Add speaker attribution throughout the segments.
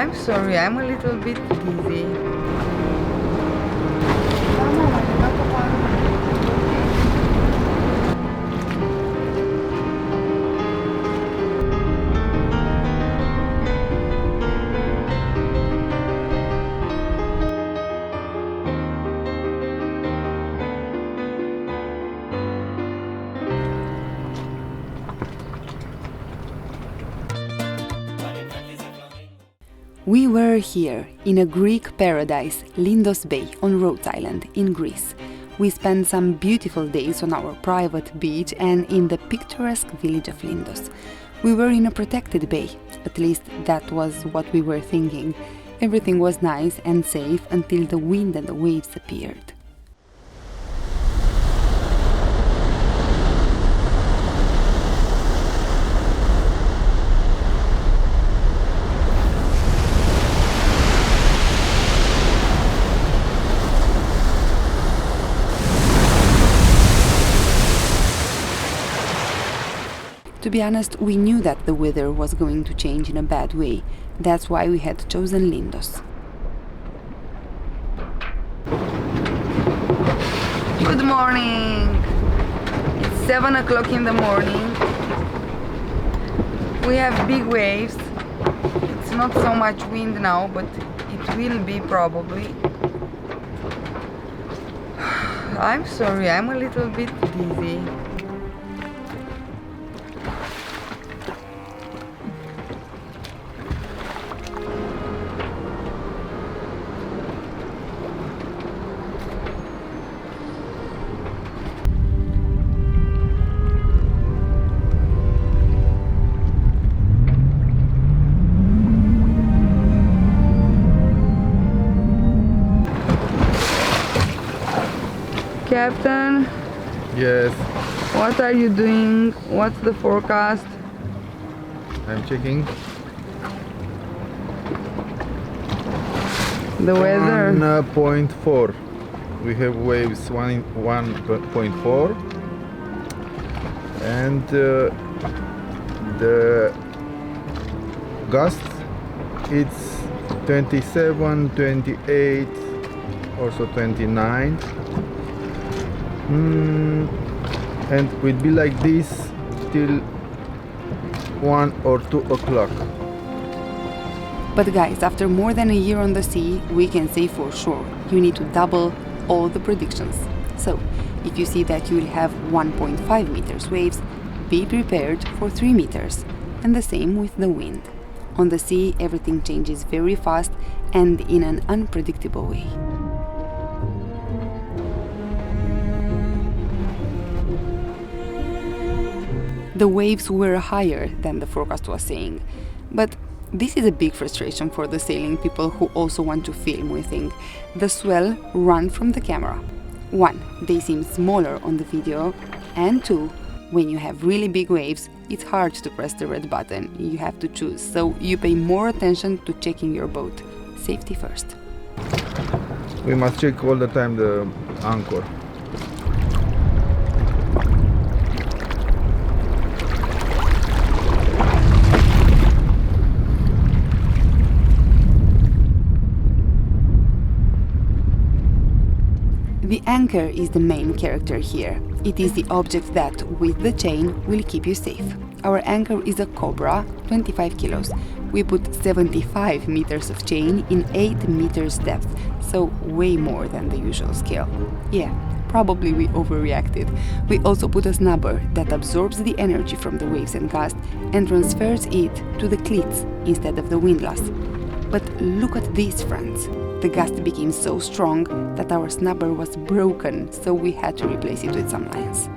Speaker 1: I'm sorry, I'm a little bit dizzy.
Speaker 2: We were here, in a Greek paradise, Lindos Bay on Rhodes Island, in Greece. We spent some beautiful days on our private beach and in the picturesque village of Lindos. We were in a protected bay, at least that was what we were thinking. Everything was nice and safe until the wind and the waves appeared. To be honest, we knew that the weather was going to change in a bad way. That's why we had chosen Lindos.
Speaker 1: Good morning! It's 7 o'clock in the morning. We have big waves. It's not so much wind now, but it will be probably. I'm sorry, I'm a little bit dizzy. Captain,
Speaker 3: Yes,
Speaker 1: what are you doing? What's the forecast?
Speaker 3: I'm checking.
Speaker 1: The weather?
Speaker 3: 1.4. We have waves 1.4 and the gust it's 27, 28, also 29. And will be like this till 1 or 2 o'clock.
Speaker 2: But guys, after more than a year on the sea, we can say for sure you need to double all the predictions. So, if you see that you will have 1.5 meters waves, be prepared for 3 meters. And the same with the wind. On the sea, everything changes very fast and in an unpredictable way. The waves were higher than the forecast was saying, but this is a big frustration for the sailing people who also want to film, we think. The swell run from the camera. 1, they seem smaller on the video, and 2, when you have really big waves, it's hard to press the red button, you have to choose, so you pay more attention to checking your boat. Safety first.
Speaker 3: We must check all the time the anchor.
Speaker 2: The anchor is the main character here. It is the object that, with the chain, will keep you safe. Our anchor is a Cobra, 25 kilos. We put 75 meters of chain in 8 meters depth, so way more than the usual scale. Yeah, probably we overreacted. We also put a snubber that absorbs the energy from the waves and gust and transfers it to the cleats instead of the windlass. But look at these, friends. The gust became so strong that our snubber was broken, so we had to replace it with some lines.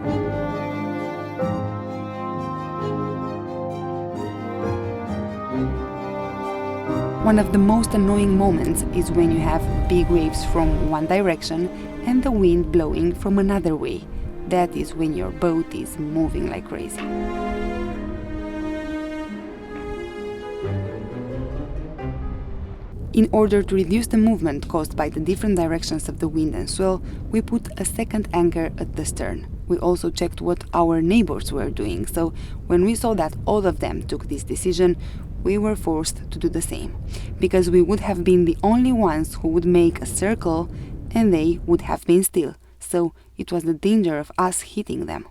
Speaker 2: One of the most annoying moments is when you have big waves from one direction and the wind blowing from another way. That is when your boat is moving like crazy. In order to reduce the movement caused by the different directions of the wind and swell, we put a second anchor at the stern. We also checked what our neighbors were doing, so when we saw that all of them took this decision, we were forced to do the same, because we would have been the only ones who would make a circle and they would have been still, so it was the danger of us hitting them.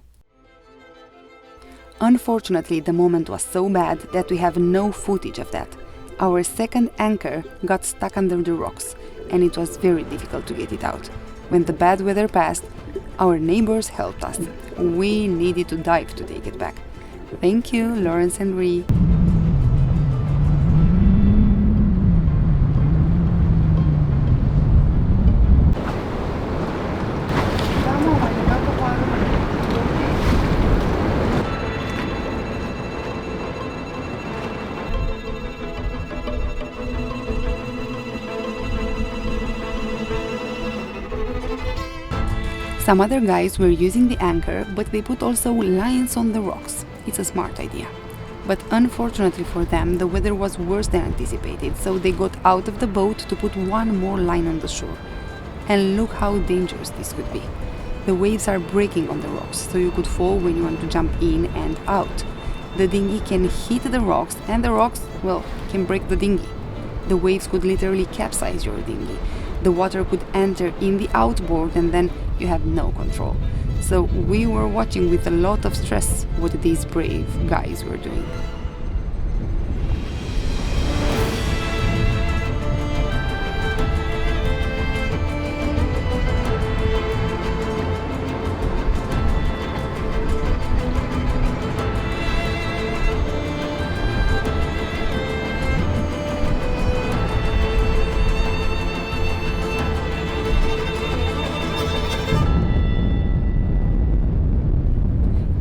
Speaker 2: Unfortunately, the moment was so bad that we have no footage of that. Our second anchor got stuck under the rocks, and it was very difficult to get it out. When the bad weather passed, our neighbors helped us. We needed to dive to take it back. Thank you, Lawrence and Ree. Some other guys were using the anchor, but they put also lines on the rocks. It's a smart idea. But unfortunately for them, the weather was worse than anticipated, so they got out of the boat to put one more line on the shore. And look how dangerous this could be. The waves are breaking on the rocks, so you could fall when you want to jump in and out. The dinghy can hit the rocks, and the rocks, well, can break the dinghy. The waves could literally capsize your dinghy. The water could enter in the outboard and then you have no control. So we were watching with a lot of stress what these brave guys were doing.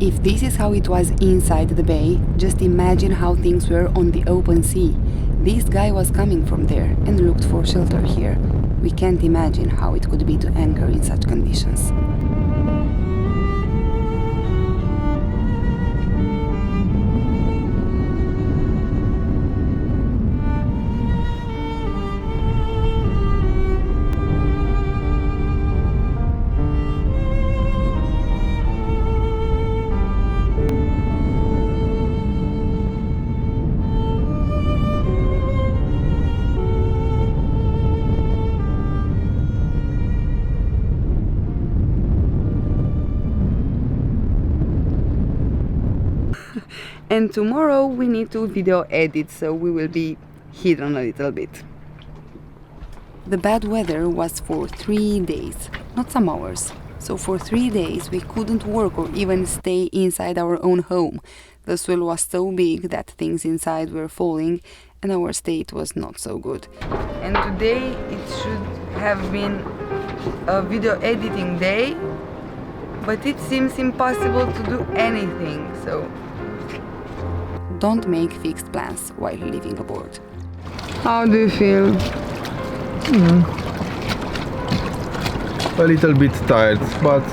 Speaker 2: If this is how it was inside the bay, just imagine how things were on the open sea. This guy was coming from there and looked for shelter here. We can't imagine how it could be to anchor in such conditions. And tomorrow we need to video edit, so we will be hidden a little bit. The bad weather was for 3 days, not some hours. So for 3 days we couldn't work or even stay inside our own home. The swell was so big that things inside were falling and our state was not so good.
Speaker 1: And today it should have been a video editing day, but it seems impossible to do anything, so
Speaker 2: don't make fixed plans while living aboard.
Speaker 1: how do you feel?
Speaker 3: A little bit tired, but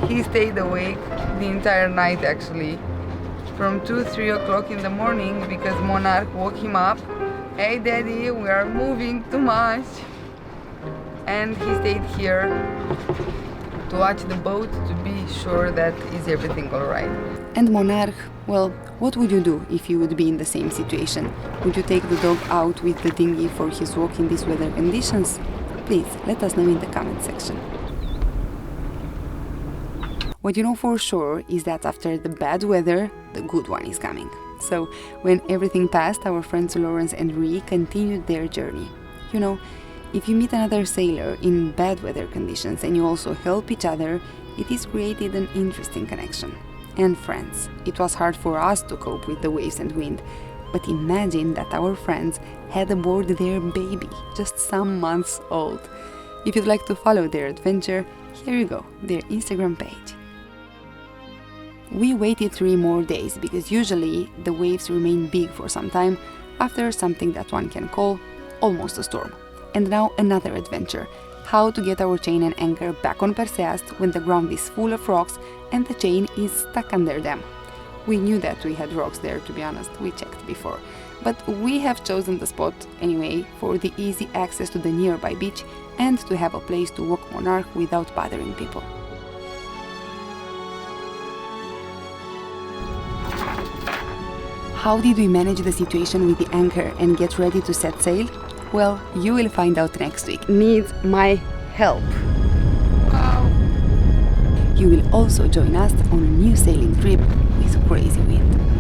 Speaker 1: He stayed awake the entire night actually, from 2-3 o'clock in the morning, because Monarch woke him up. Hey daddy, we are moving too much. And he stayed here to watch the boat to be sure that is everything alright.
Speaker 2: And Monarch, well, what would you do if you would be in the same situation? Would you take the dog out with the dinghy for his walk in these weather conditions? Please, let us know in the comment section. What you know for sure is that after the bad weather, the good one is coming. So, when everything passed, our friends Lawrence and Ree continued their journey. You know, if you meet another sailor in bad weather conditions and you also help each other, it is created an interesting connection. And friends, it was hard for us to cope with the waves and wind, but imagine that our friends had aboard their baby, just some months old. If you'd like to follow their adventure, here you go, their Instagram page. We waited 3 more days because usually the waves remain big for some time after something that one can call almost a storm. And now another adventure, how to get our chain and anchor back on Perseus when the ground is full of rocks and the chain is stuck under them. We knew that we had rocks there, to be honest, we checked before. But we have chosen the spot anyway for the easy access to the nearby beach and to have a place to walk Monarch without bothering people. How did we manage the situation with the anchor and get ready to set sail? Well, you will find out next week. Needs my help.
Speaker 1: Wow.
Speaker 2: You will also join us on a new sailing trip with crazy wind.